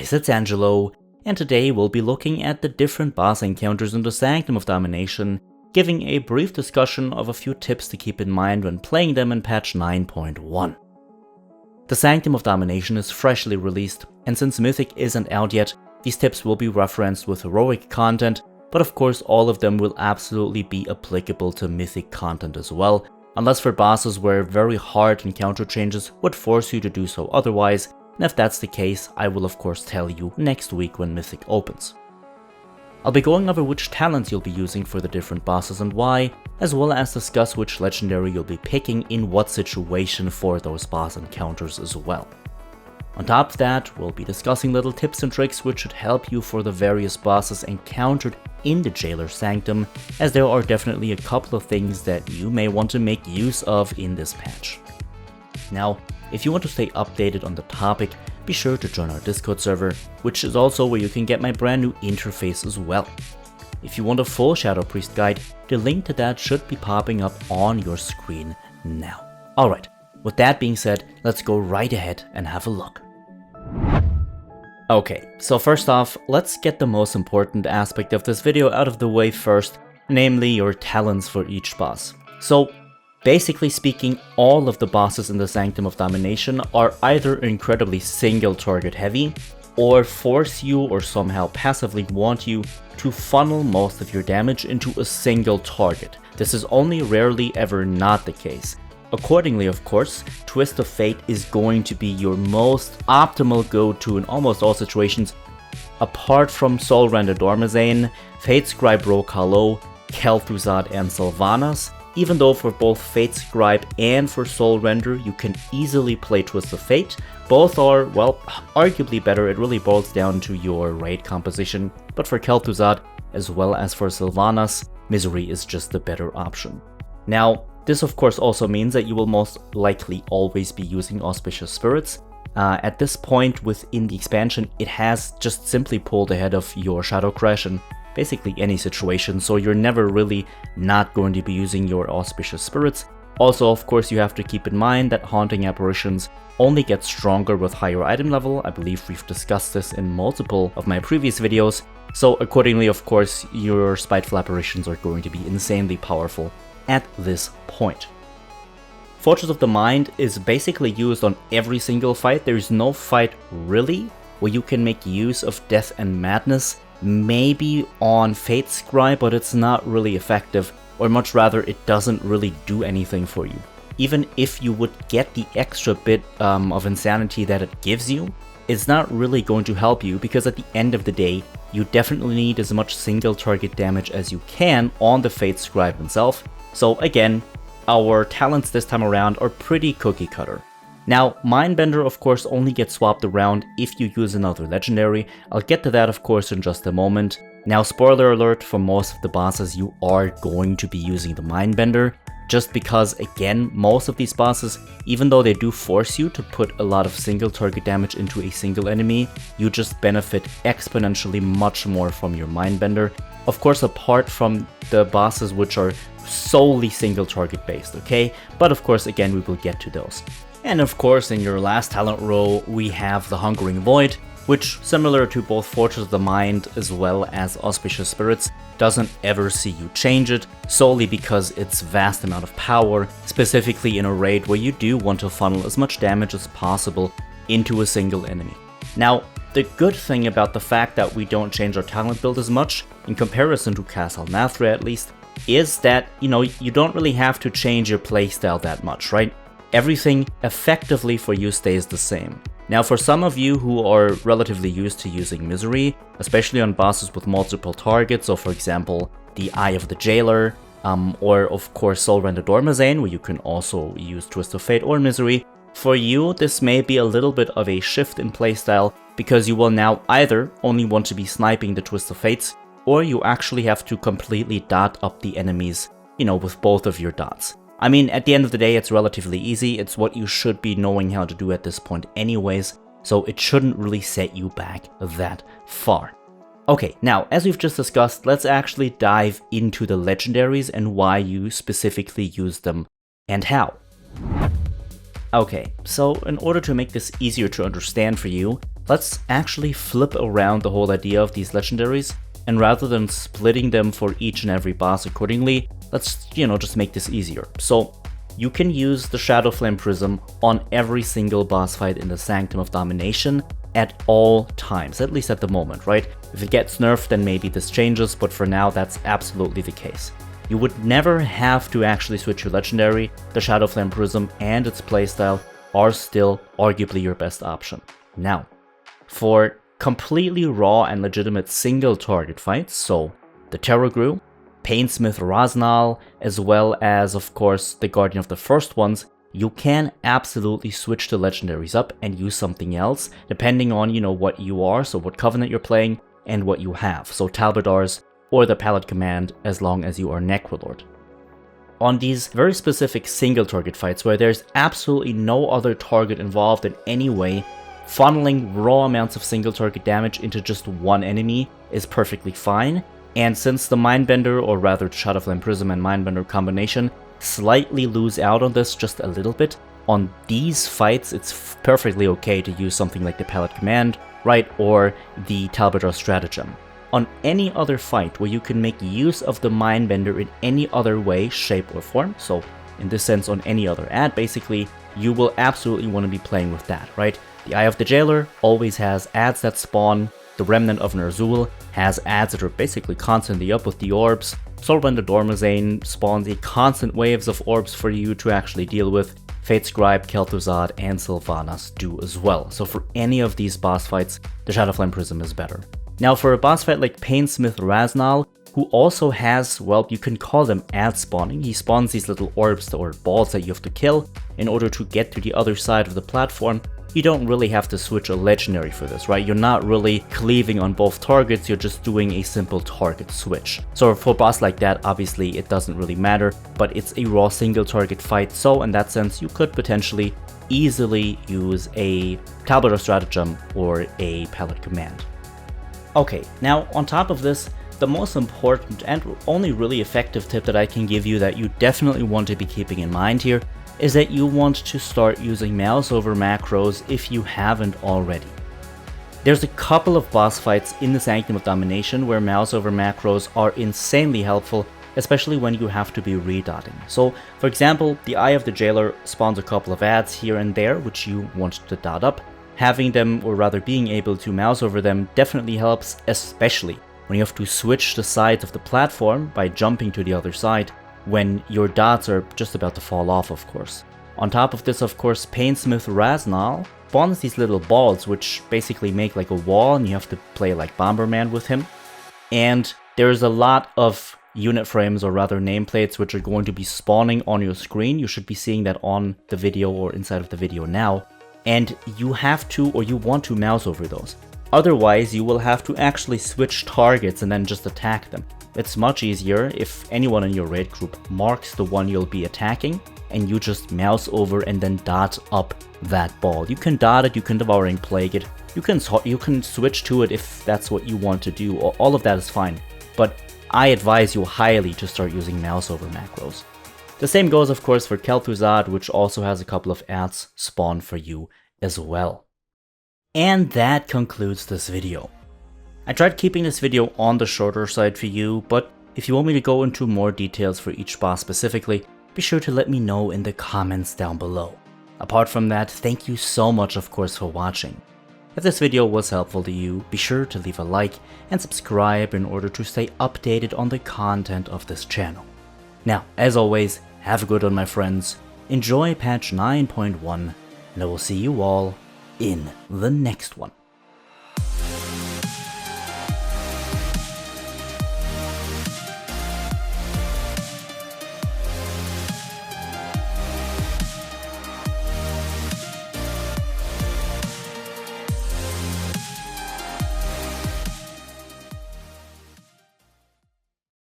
guys, it's Angelo, and today we'll be looking at the different boss encounters in the Sanctum of Domination, giving a brief discussion of a few tips to keep in mind when playing them in patch 9.1. The Sanctum of Domination is freshly released, and since Mythic isn't out yet, these tips will be referenced with heroic content, but of course all of them will absolutely be applicable to Mythic content as well, unless for bosses where very hard encounter changes would force you to do so otherwise, and if that's the case, I will of course tell you next week when Mythic opens. I'll be going over which talents you'll be using for the different bosses and why, as well as discuss which legendary you'll be picking in what situation for those boss encounters as well. On top of that, we'll be discussing little tips and tricks which should help you for the various bosses encountered in the Jailer Sanctum, as there are definitely a couple of things that you may want to make use of in this patch. Now, if you want to stay updated on the topic, be sure to join our Discord server, which is also where you can get my brand new interface as well. If you want a full Shadow Priest guide, the link to that should be popping up on your screen now. Alright, with that being said, let's go right ahead and have a look. Okay, so first off, let's get the most important aspect of this video out of the way first, namely your talents for each boss. So, basically speaking, all of the bosses in the Sanctum of Domination are either incredibly single target heavy, or force you or somehow passively want you to funnel most of your damage into a single target. This is only rarely ever not the case. Accordingly, of course, Twist of Fate is going to be your most optimal go-to in almost all situations, apart from Soul Render Dormazane, Fate Scribe Rokalo, Kel'Thuzad and Sylvanas. Even though for both Fate Scribe and for Soul Render you can easily play Twist of Fate, both are, well, arguably better. It really boils down to your raid composition, but for Kel'Thuzad as well as for Sylvanas, Misery is just the better option. Now, this of course also means that you will most likely always be using Auspicious Spirits. At this point within the expansion, it has just simply pulled ahead of your Shadow Crash in basically any situation, so you're never really not going to be using your Auspicious Spirits. Also, of course, you have to keep in mind that Haunting Apparitions only get stronger with higher item level. I believe we've discussed this in multiple of my previous videos, so accordingly, of course, your Spiteful Apparitions are going to be insanely powerful at this point. Fortress of the Mind is basically used on every single fight. There's no fight really where you can make use of Death and Madness. Maybe on Fate Scribe, but it's not really effective, or much rather it doesn't really do anything for you. Even if you would get the extra bit of insanity that it gives you, it's not really going to help you, because at the end of the day, you definitely need as much single target damage as you can on the Fate Scribe himself. So again, our talents this time around are pretty cookie cutter. Now, Mindbender of course only gets swapped around if you use another legendary. I'll get to that of course in just a moment. Now, spoiler alert, for most of the bosses you are going to be using the Mindbender, just because again, most of these bosses, even though they do force you to put a lot of single target damage into a single enemy, you just benefit exponentially much more from your Mindbender. Of course, apart from the bosses which are solely single target based, okay? But of course, again, we will get to those. And of course, in your last talent row, we have the Hungering Void, which, similar to both Fortress of the Mind as well as Auspicious Spirits, doesn't ever see you change it, solely because its vast amount of power, specifically in a raid where you do want to funnel as much damage as possible into a single enemy. Now, the good thing about the fact that we don't change our talent build as much, in comparison to Castle Nathria at least, is that, you don't really have to change your playstyle that much, right? Everything effectively for you stays the same. Now, for some of you who are relatively used to using Misery, especially on bosses with multiple targets, so for example, the Eye of the Jailer, or of course Soul Render Dormazane, where you can also use Twist of Fate or Misery, for you this may be a little bit of a shift in playstyle, because you will now either only want to be sniping the Twist of Fates, or you actually have to completely dot up the enemies, with both of your dots. I mean, at the end of the day, it's relatively easy. It's what you should be knowing how to do at this point anyways, so it shouldn't really set you back that far. Okay, now, as we've just discussed, let's actually dive into the legendaries and why you specifically use them and how. Okay, so in order to make this easier to understand for you, let's actually flip around the whole idea of these legendaries, and rather than splitting them for each and every boss accordingly, let's, just make this easier. So you can use the Shadow Flame Prism on every single boss fight in the Sanctum of Domination at all times, at least at the moment, right? If it gets nerfed, then maybe this changes, but for now, that's absolutely the case. You would never have to actually switch your legendary. The Shadow Flame Prism and its playstyle are still arguably your best option. Now, for completely raw and legitimate single target fights, so the Terrorgrew, Painsmith Raznal, as well as, of course, the Guardian of the First Ones, you can absolutely switch the legendaries up and use something else, depending on, what you are, so what Covenant you're playing, and what you have, so Talbadars, or the PYLOT command, as long as you are Necrolord. On these very specific single target fights, where there's absolutely no other target involved in any way, funneling raw amounts of single target damage into just one enemy is perfectly fine, and since the Mindbender, or rather Shadow Flame Prism and Mindbender combination, slightly lose out on this just a little bit, on these fights it's perfectly okay to use something like the PYLOT command, right, or the Talbadar stratagem. On any other fight where you can make use of the Mindbender in any other way, shape, or form, so in this sense on any other ad basically, you will absolutely want to be playing with that, right? The Eye of the Jailer always has ads that spawn, the Remnant of Ner'zhul has ads that are basically constantly up with the orbs, Soulrend the Dormazane spawns a constant waves of orbs for you to actually deal with, Fate Scribe, Kel'Thuzad, and Sylvanas do as well, so for any of these boss fights, the Shadow Flame Prism is better. Now for a boss fight like Painsmith Raznal, who also has, well, you can call them ad spawning. He spawns these little orbs or balls that you have to kill in order to get to the other side of the platform. You don't really have to switch a legendary for this, right? You're not really cleaving on both targets, you're just doing a simple target switch. So for a boss like that, obviously it doesn't really matter, but it's a raw single target fight, so in that sense you could potentially easily use a Talbadar stratagem or a PYLOT command. Okay, now on top of this, the most important and only really effective tip that I can give you that you definitely want to be keeping in mind here is that you want to start using mouse over macros if you haven't already. There's a couple of boss fights in the Sanctum of Domination where mouse over macros are insanely helpful, especially when you have to be redotting. So, for example, the Eye of the Jailer spawns a couple of ads here and there which you want to dot up. Having them, or rather being able to mouse over them, definitely helps, especially when you have to switch the sides of the platform by jumping to the other side when your dots are just about to fall off, of course. On top of this, of course, Painsmith Raznal spawns these little balls which basically make like a wall and you have to play like Bomberman with him. And there's a lot of unit frames, or rather nameplates, which are going to be spawning on your screen. You should be seeing that on the video or inside of the video now. And you have to, or you want to mouse over those. Otherwise, you will have to actually switch targets and then just attack them. It's much easier if anyone in your raid group marks the one you'll be attacking and you just mouse over and then dot up that ball. You can dot it, you can Devouring Plague it, you can switch to it if that's what you want to do. All of that is fine, but I advise you highly to start using mouse over macros. The same goes, of course, for Kel'Thuzad, which also has a couple of ads spawn for you as well. And that concludes this video. I tried keeping this video on the shorter side for you, but if you want me to go into more details for each boss specifically, be sure to let me know in the comments down below. Apart from that, thank you so much, of course, for watching. If this video was helpful to you, be sure to leave a like and subscribe in order to stay updated on the content of this channel. Now, as always, have a good one, my friends, enjoy patch 9.1, and I will see you all in the next one.